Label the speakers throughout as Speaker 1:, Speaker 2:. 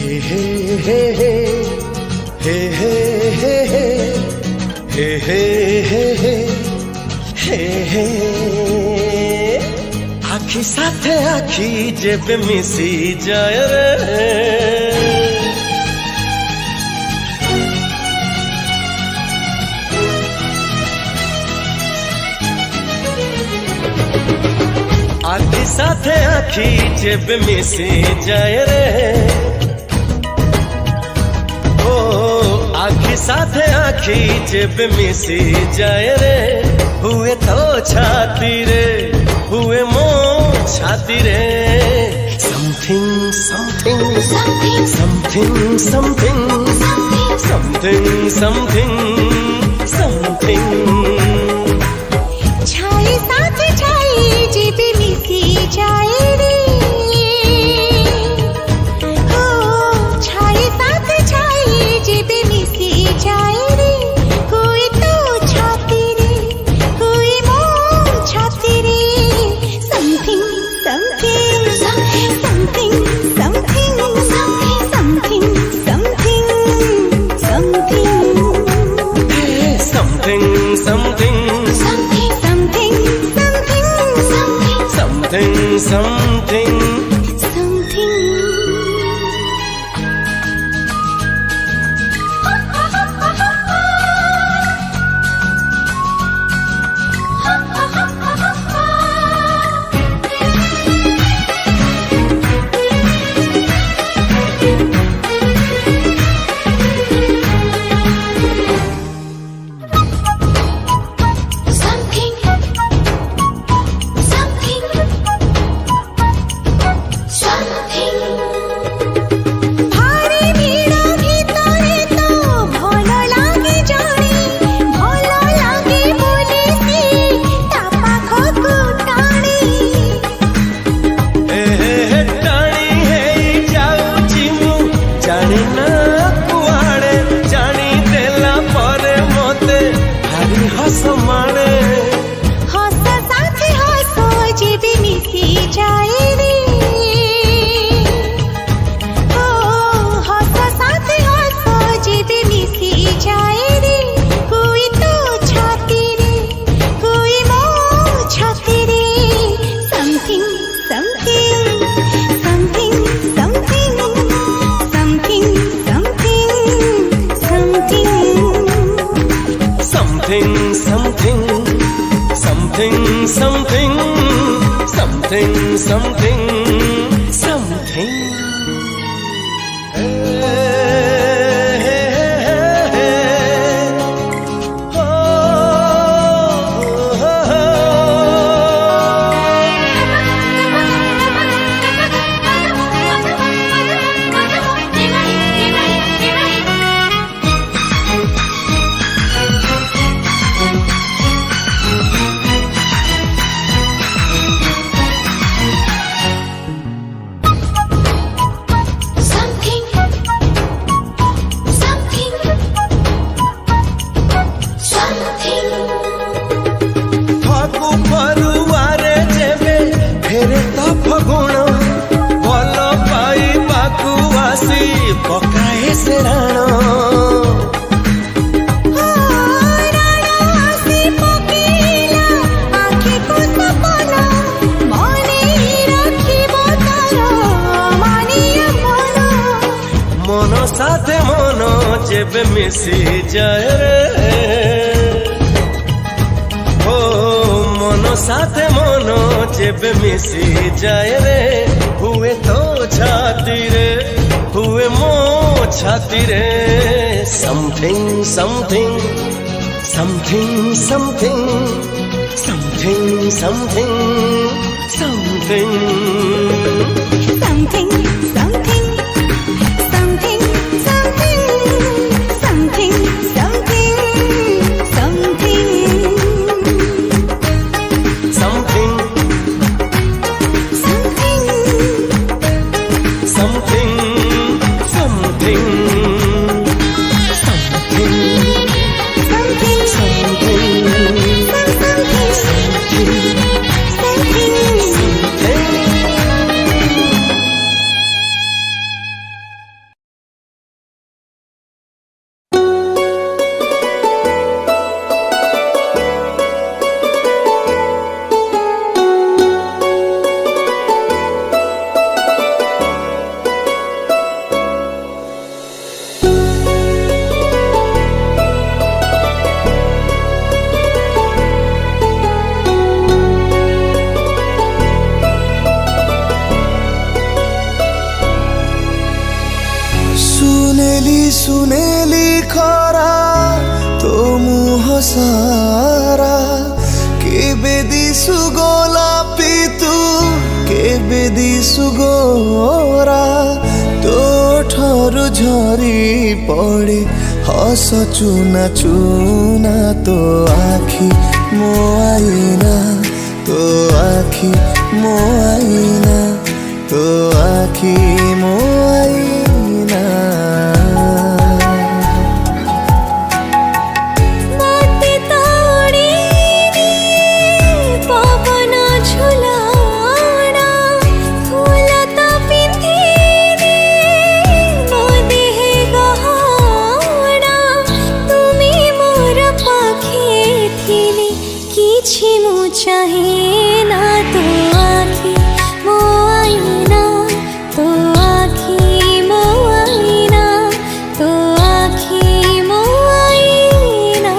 Speaker 1: हे हे हे हे हे हे हे हे हे हे हे आखि साथे आखि जेबे मिसी जाए रे आखि साथे आखि जेबे मिसी जाए रे ओ आखि साथे आखि जेबे मिसी जाए रे हुए तो छाती रे हुए मो छाती रे something something something something something something something
Speaker 2: छाई साथ छाई जेबे मिसी जाए रे हो छाई साथ छाई जेबे मिसी जाए रे कोई तो छाती रे कोई मो छाती रे something something something something something something something
Speaker 1: something something समाने
Speaker 2: हस साथे हसो जेबे मिसी जाए रे ओ हस साथे हसो जेबे मिसी जाए रे कोई तो छाती रे कोई मो छाती रे something something something something something something something
Speaker 1: something something something something something something फगुण भल पाइबाकू आसी पकाए से राण मन साथे मन जेबे मिसी जाए रे ओ मन साथे मन जेबे मिसी जाए रे हुए तो छाती रे हुए मो छाती रे something something something something something something something
Speaker 2: something
Speaker 3: ନେଲି ସୁନେଲି ଖରା ତୋ ମୁହଁ ସାରା କେବେ ଦିଶୁ ଗୋଲାପି ତୁ କେବେ ଦିଶୁ ଗୋରା ତୋ ଠାରୁ ଝରି ପଡ଼େ ହସ ଚୁନା ଚୁନା ତୋ ଆଖି ମୋ ଆଇନା ତୋ ଆଖି ମୋ ଆଇନା ତୋ ଆଖି ମୋ ଆଇନା
Speaker 2: ମତେ ତୋଡ଼ିନି ପବନ ଝୁଲଣା ଫୁଲ ତ ପିନ୍ଧିନି ମୋ ଦେହେ ଗହଣା ତୁମେ ମୋର ପାଖେ ଥିଲେ କିଛି ମୁଁ ଚାହେଁ ନା ତୋ ଆଖି ମୋ ଆଇନା ତୋ ଆଖି ମୋ ଆଇନା ତୋ ଆଖି ମୋ ଆଇନା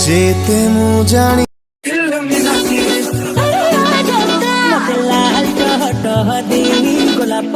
Speaker 3: ଯେତେ ମୁଁ ଜାଣି
Speaker 4: ମତେ ଲାଲ ଟହ ଟହ ଦେଇ ଗୋଲାପ